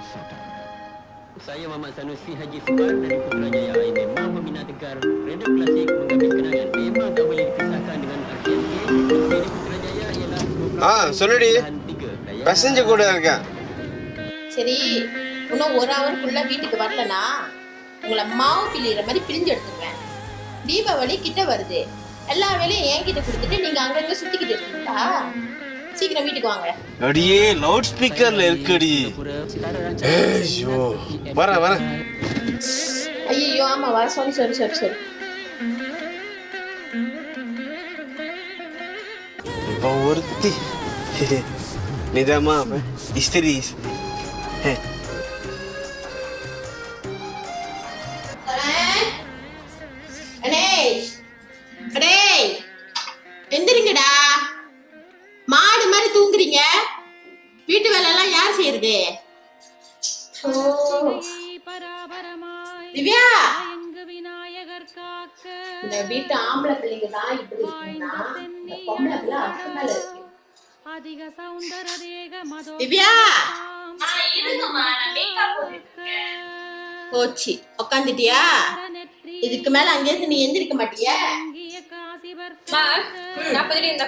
Saya Muhammad Sanusi Haji Suban dari Putrajaya AIM memang membina tegar radio klasik mengambil kenangan memang tak boleh dipisahkan dengan RTM di Putrajaya ialah சொல்லுடி passenger கூட இருக்கேன். சரி, இன்னும் 1 ஹவருக்குள்ள வீட்டுக்கு வரலனா உங்களை மாவு பிழிகிற மாதிரி பிழிஞ்சு எடுத்துருவேன். தீபாவளி கிட்ட வருது, எல்லா வேலையும் என்கிட்ட கொடுத்துட்டு நீங்க அங்கங்க சுத்திக்கிட்டு இருக்கீங்களா? சீக்கிரம் வீட்டுக்கு வாங்க. அடியே லவுட் ஸ்பீக்கர்ல இருக்குடி. ஐயோ வர ஐயோ ஆமா வா, சரி இப்போ ஒருத்தி நிதமா இஸ்திரி எந்திரிங்கடா, மாடு மாதிரி தூங்குறீங்க. வீட்டு வேலை எல்லாம் யார் செய்யறது? திவ்யா, இந்த வீட்டு ஆம்பளை பிள்ளைங்க தான் இப்படி இருக்குன்னா இந்த பொம்பளை பிள்ளை அதுக்கு மேல இருக்கு. திவ்யா போச்சு, உக்காந்துட்டியா? இதுக்கு மேல அங்கேயிருந்து நீ எந்திரிக்க மாட்டிய?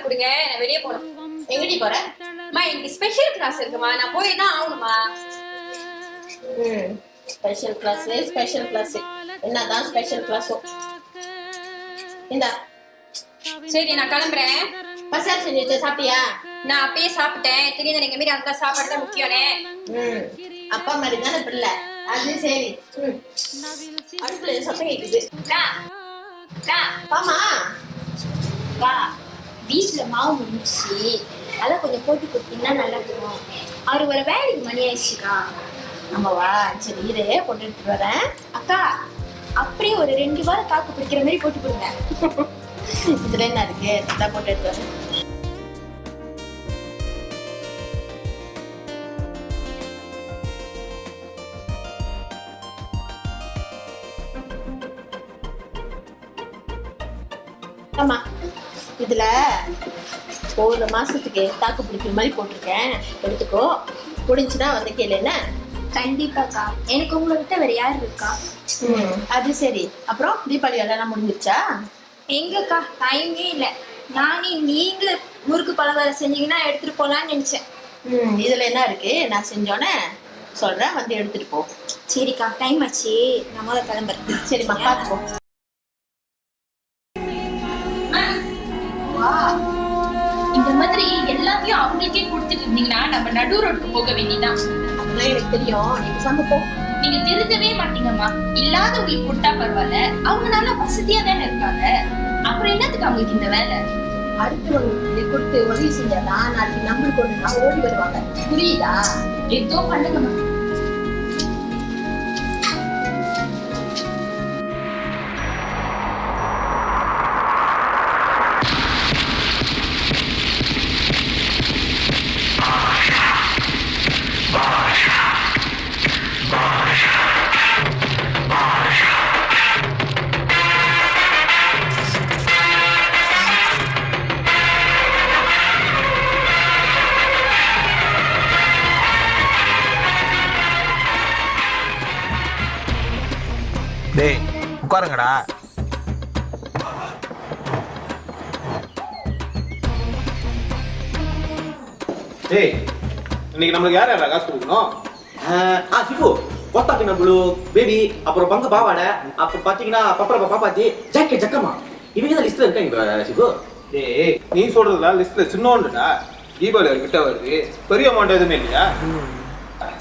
கொடுங்க, நான் வெளியே போறேன். எங்கடி போற? இன்னைக்கு ஸ்பெஷல் கிளாஸ் இருக்குமா, நான் போய் தான் ஆகணுமா? ஸ்பெஷல் கிளாஸ் என்னதான் ஸ்பெஷல் கிளாஸோ? இந்தா சரி, நான் கிளம்புறேன். பசார் செஞ்சு வச்ச சாப்பிட்டியா? நான் அப்பயே சாப்பிட்டேன். திடீர்னு எங்க மீறி அந்த சாப்பாடு தான் முக்கியனே. அப்பா மாதிரி தானே பிள்ளை, அது சரி. அடுப்புல சத்தம் கேக்குது. பாமா வா, வீட்டுல மாவு முடிஞ்சிச்சு, அதான் கொஞ்சம் போட்டு கொடுத்தீங்கன்னா நல்லா இருக்கும். அவரு ஒரு வேலைக்கு மணி ஆயிடுச்சுக்கா. ஆமாவா? சரி இரு, போட்டு எடுத்துட்டு வரேன். அக்கா, அப்படியே ஒரு 2 வாரம் காக்கு பிடிக்கிற மாதிரி போட்டு கொடுங்க. இதுல என்ன இருக்கு? தான் போட்டு எடுத்து வரேன். ஆமா, இதுல 1 மாசத்துக்கு தாக்கு பிடிக்கிற மாதிரி போட்டிருக்கேன், எடுத்துக்கோ. முடிஞ்சுன்னா வந்து கேளு என்ன? கண்டிப்பாக்கா, எனக்கு உங்களை விட்ட வேற யார் இருக்கா? அது சரி. அப்புறம் தீபாவளி எல்லாம் முடிஞ்சிருச்சா? எங்கக்கா, டைமே இல்லை. நானே நீங்களே முறுக்கு பலகாரம் செஞ்சீங்கன்னா எடுத்துட்டு போலான்னு நினைச்சேன். இதுல என்ன இருக்கு? நான் செஞ்சோன்னே சொல்றேன், வந்து எடுத்துட்டு போ. சரிக்கா, டைம் ஆச்சு, நான் முதல்ல கிளம்புறேன். சரிம்மா, பார்த்துப்போ. இந்த மாதிரி எல்லாத்தையும் அவங்களுக்கே கொடுத்துட்டு இருந்தீங்கன்னா நம்ம நடு ரோட்டுக்கு போக வேண்டியதான். அதெல்லாம் எனக்கு தெரியும், நீங்க சமைப்போம். நீங்க திருந்தவே மாட்டீங்கம்மா. இல்லாதவங்களுக்கு கொடுத்தா பரவாயில்ல, அவங்க நல்லா வசதியா தானே இருக்காங்க. அப்புறம் என்னத்துக்கு அவங்களுக்கு இந்த வேலை? அடுத்தவங்களுக்கு கொடுத்து உதவி செஞ்சாதான் நாளைக்கு நம்மளுக்கு ஒண்ணு ஓடி வருவாங்க, புரியுதா? ஏதோ பண்ணுங்கம்மா. டேய் உட்காருங்கடா. டேய், இன்னைக்கு நம்மளுக்கு யார் யாரா காசு கொடுக்கணும்? சிஃபு, கொத்தாக்கு நம்மளு பேபி, அப்புறம் பங்கு பாவாடை, அப்புறம் பாத்தீங்கன்னா பப்பரப்பா பாப்பாத்தி, ஜாக்கெட் ஜக்கமா, இவங்க தான் லிஸ்ட்ல இருக்காங்க சிஃபு. டேய், நீ சொல்றதுல லிஸ்ட்ல சின்னோண்டுடா. தீபாவளி கிட்ட வருது, பெரிய அமௌண்ட் எதுவுமே இல்லையா?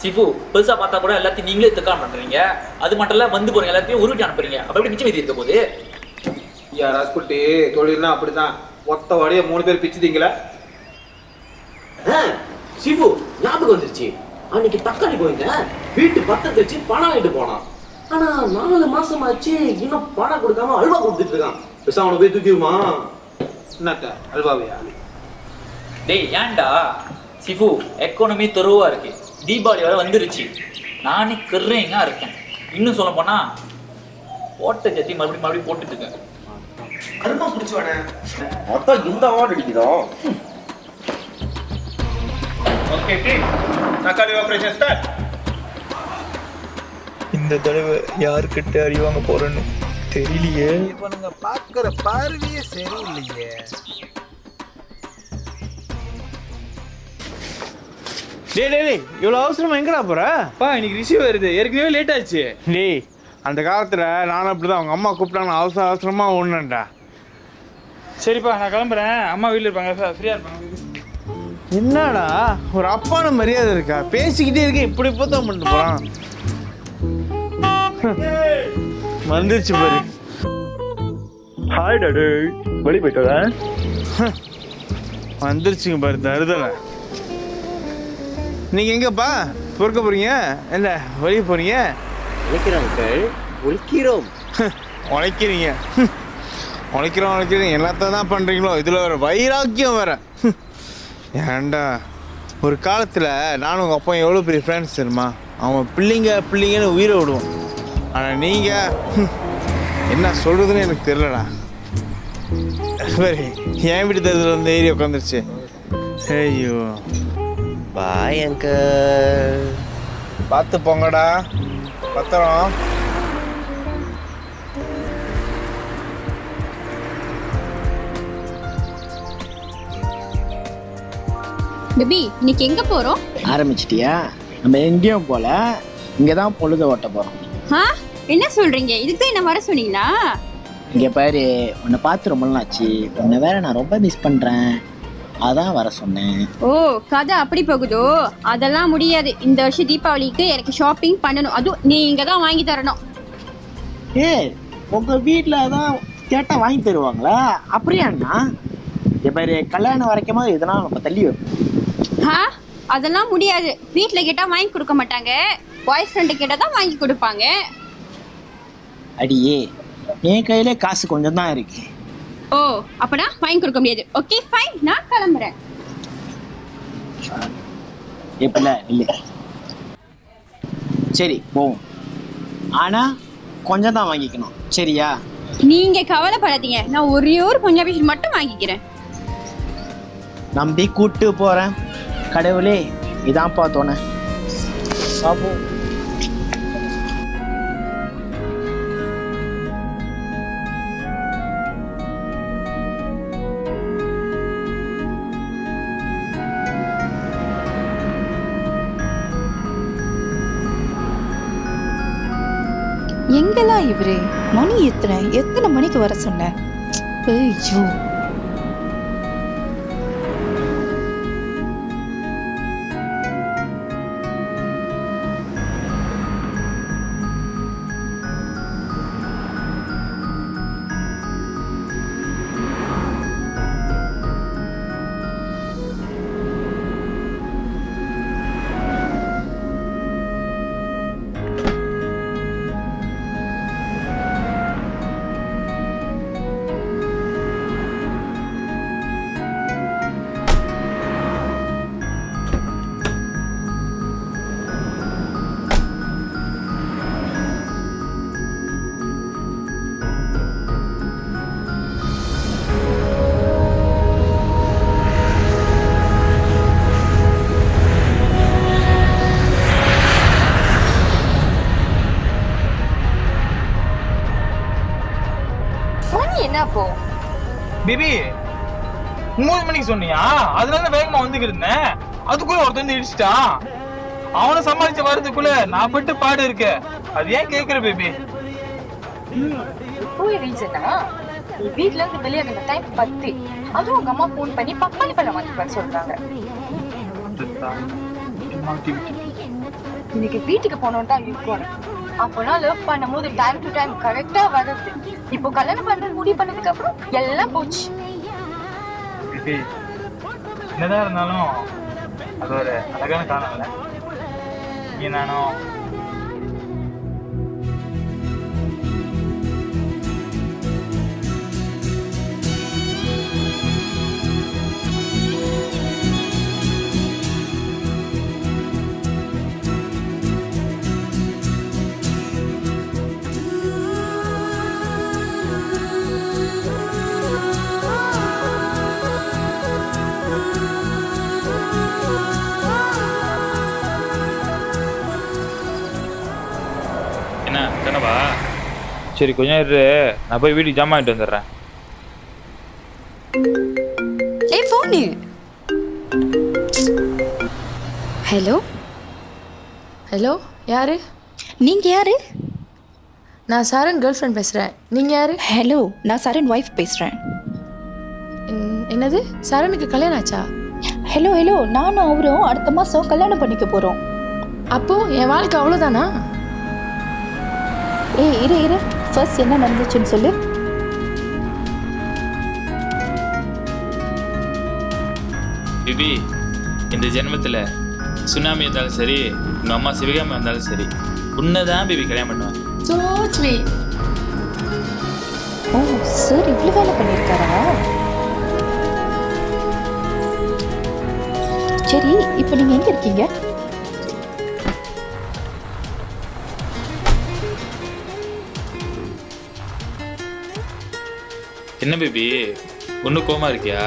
சிஃபு, பெருசா பார்த்தா கூட எல்லாத்தையும் நீங்களே தக்கான் பண்றீங்க. அது மட்டும் இல்ல, வந்து போறீங்க எல்லாத்தையும் உருட்டி அனுப்புறீங்க. அப்ப எப்படி மிச்சம் மீதி இருக்க போது? ராஸ்குட்டி தொழில்னா அப்படிதான், மொத்த வாடிய 3 பேர் பிச்சுதீங்களா? சிஃபு, ஞாபகம் வந்துருச்சு. அன்னைக்கு தக்காளி போயிருங்க, வீட்டு பத்தத்தை வச்சு பணம் வாங்கிட்டு போனான். ஆனா 4 மாசமாச்சு இன்னும் பணம் கொடுக்காம அல்வா கொடுத்துட்டு இருக்கான். பெருசா அவனை போய் தூக்கிடுமா? என்னத்த அல்வாவையா? டேய் ஏன்டா சிஃபு, எக்கானமி தெருவா இருக்கு. தீபாவளி வரை வந்துருச்சு, நானே கர்றேங்க இருக்கேன். இன்னும் சொல்ல போனா ஓட்ட ஜத்தி மறுபடியும் போட்டுட்டு இருக்கேன். கருமா பிடிச்சவனே மொத்தம் இந்த அவார்டு அடிக்குதோம். ஓகே டீம், தக்காளி ஆபரேஷன் ஸ்டார்ட். இந்த தடவை யாருக்கிட்ட அறிவாங்க போறேன்னு தெரியலையே. இவனுங்க பாக்குற பார்வையே சரியில்லையே. டேய் இவ்வளோ அவசரமா எங்கடா போற? இன்னைக்கு ரிஷி வருது, ஏற்கனவே லேட் ஆச்சு. டேய் அந்த காலத்துல நானும் அப்படிதான் அவங்க அம்மா கூப்பிட்டாங்க, அவசரமா ஒண்ணுண்டா. சரிப்பா நான் கிளம்புறேன், அம்மா வீட்டில் இருப்பாங்க, ஃப்ரீயா இருப்பாங்க. என்னடா ஒரு அப்பான மரியாதை இருக்கா? பேசிக்கிட்டே இருக்க இப்படி போத்தான் பண்ணிட்டு போறான். வந்துருச்சு பாரு. ஹாய் டாடு, வெளியே போயிட்டா? வந்துருச்சுங்க பாரு தருதலை. நீங்க எங்கப்பா பொறுக்க போறீங்க? என்ன வெளியே போறீங்க? உழைக்கிறோம் உழைக்கிறீங்க. உழைக்கிறோம் எல்லாத்தான் தான் பண்றீங்களோ? இதுல வேற வைராக்கியம் வேற. ஏன்டா ஒரு காலத்துல நானும் உங்க அப்பா எவ்வளோ பெரிய ஃப்ரெண்ட்ஸ் தெரியுமா? அவன் பிள்ளைங்கன்னு உயிரை விடுவோம். ஆனா நீங்க என்ன சொல்றதுன்னு எனக்கு தெரியலடா. சரி என் வீட்டு தெருவில் வந்து ஏறி உட்காந்துருச்சு. ஐயோ பாய் அங்கிள். பார்த்து போங்கடா, பத்திரம். பேபி இன்னைக்கு எங்க போறோம்? ஆரம்பிச்சிட்டியா? நம்ம எங்கேயும் போல, இங்கே தான் பொழுது ஓட்ட போகிறோம். என்ன சொல்றீங்க? இதுக்கு தான் என்ன வர சொன்னீங்களா? இங்கே பாரு, உன்னை பார்த்து ரொம்ப நாள் ஆச்சு, உன்னை வேற நான் ரொம்ப மிஸ் பண்ணுறேன், அதான் வர சொன்னேன். ஓ கதை அப்படி போகுதோ? அதெல்லாம் முடியாது. இந்த வருஷம் தீபாவளிக்கு எனக்கு ஷாப்பிங் பண்ணணும், அதுவும் நீங்க தான் வாங்கி தரணும். உங்கள் வீட்டில் தான் கேட்டால் வாங்கி தருவாங்களா? அப்படியாண்ணா? இங்கே பாரு, கல்யாணம் வரைக்கும் போது இதெல்லாம் நம்ம தள்ளி வைப்போம். அதெல்லாம் முடியாது. வீட்டில் கேட்டால் வாங்கி கொடுக்க மாட்டாங்க, பாய் ஃப்ரெண்டு கேட்டால் தான் வாங்கி கொடுப்பாங்க. அடியே, என் கையில காசு கொஞ்சம் தான் இருக்கு. ஓ அப்பனா வாங்கி கொடுக்க முடியாது. ஓகே ஃபைன், நான் கிளம்புறேன். எப்பல இல்லை, சரி போவோம். ஆனா கொஞ்சம் தான் வாங்கிக்கணும், சரியா? நீங்க கவலைப்படாதீங்க, நான் ஒரே ஒரு பஞ்சாபி ஷீட் மட்டும் வாங்கிக்கிறேன். நம்பி கூட்டு போறேன். கடவுளே இதான் பார்த்தோன்னே பாப்போம். எங்கெல்லாம் இவரு? மணி எத்தனை மணிக்கு வர சொன்ன? ஐயோ அப்போ பேபி 9 மணிக்கு சொன்னியா? அதனால வேகமா வந்துக்கிட்டு இருந்தேன், அதுக்குள்ள ஒருத்தன் வந்து இடிச்சிட்டான். அவனை சமாளிச்சு வர்றதுக்குள்ள நான் பட்டு பாடு இருக்கு. அது ஏன் கேக்குற பேபி? ரீசனா நீ வீட்ல இருந்து வெளியே வந்த டைம் 10. அதுவும் உங்க அம்மா போன் பண்ணி பப்பாளி பழம் வாங்கி சொல்றாங்க. இன்னைக்கு வீட்டுக்கு போனோம் தான் இருக்கும். அப்போலாம் லவ் பண்ணும்போது டைம் டு டைம் கரெக்டா வருது. இப்போ கல்யாணம் பண்ண முடிவு பண்ணதுக்கு அப்புறம் எல்லாம் போச்சு. என்னதான் இருந்தாலும் அது ஒரு அழகான காரணம்ல. நானும் சரி கொஞ்ச நேரம் இரு, நான் போய் வீட்டுக்கு ஜாமான் வாங்கிட்டு வந்துடுறேன். ஏய் ஃபோனு. ஹலோ ஹலோ, யாரு? நீங்கள் யாரு? நான் சரண் கேர்ள் ஃப்ரெண்ட் பேசுகிறேன். நீங்கள் யாரு? ஹலோ, நான் சரண் ஒய்ஃப் பேசுகிறேன். என்னது? சரணுக்கு கல்யாணம் ஆச்சா? ஹலோ ஹலோ, நானும் அவரும் அடுத்த மாதம் கல்யாணம் பண்ணிக்க போகிறோம். அப்போது என் வாழ்க்கை அவ்வளோதானா? ஏய் இரு இரு, ஃபர்ஸ்ட் என்ன நடந்துச்சுன்னு சொல்லு. பிபி, இந்த ஜென்மத்தில் சுனாமி இருந்தாலும் சரி, உங்கள் அம்மா சிவகாமி இருந்தாலும் சரி, உன்னதான் பிபி கல்யாணம் பண்ணுவேன். So sweet. ஓ சார், இவ்வளோ வேலை பண்ணியிருக்காரா? சரி, இப்போ நீங்கள் எங்கே இருக்கீங்க? என்ன பேபி, ஒன்றும் கோமா இருக்கியா?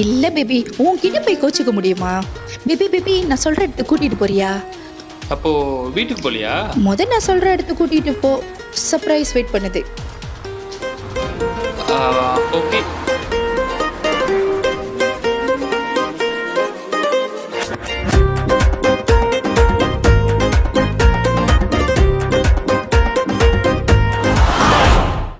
இல்லை பேபி, உன்கிட்ட போய் கோச்சிக்க முடியுமா? பேபி பேபி, நான் சொல்கிற இடத்துக்கு கூட்டிகிட்டு போறியா? அப்போ வீட்டுக்கு போலியா? நான் சொல்கிற இடத்துக்கு கூட்டிகிட்டு போ. சர்ப்ரைஸ் வெயிட் பண்ணுது. ஓகே.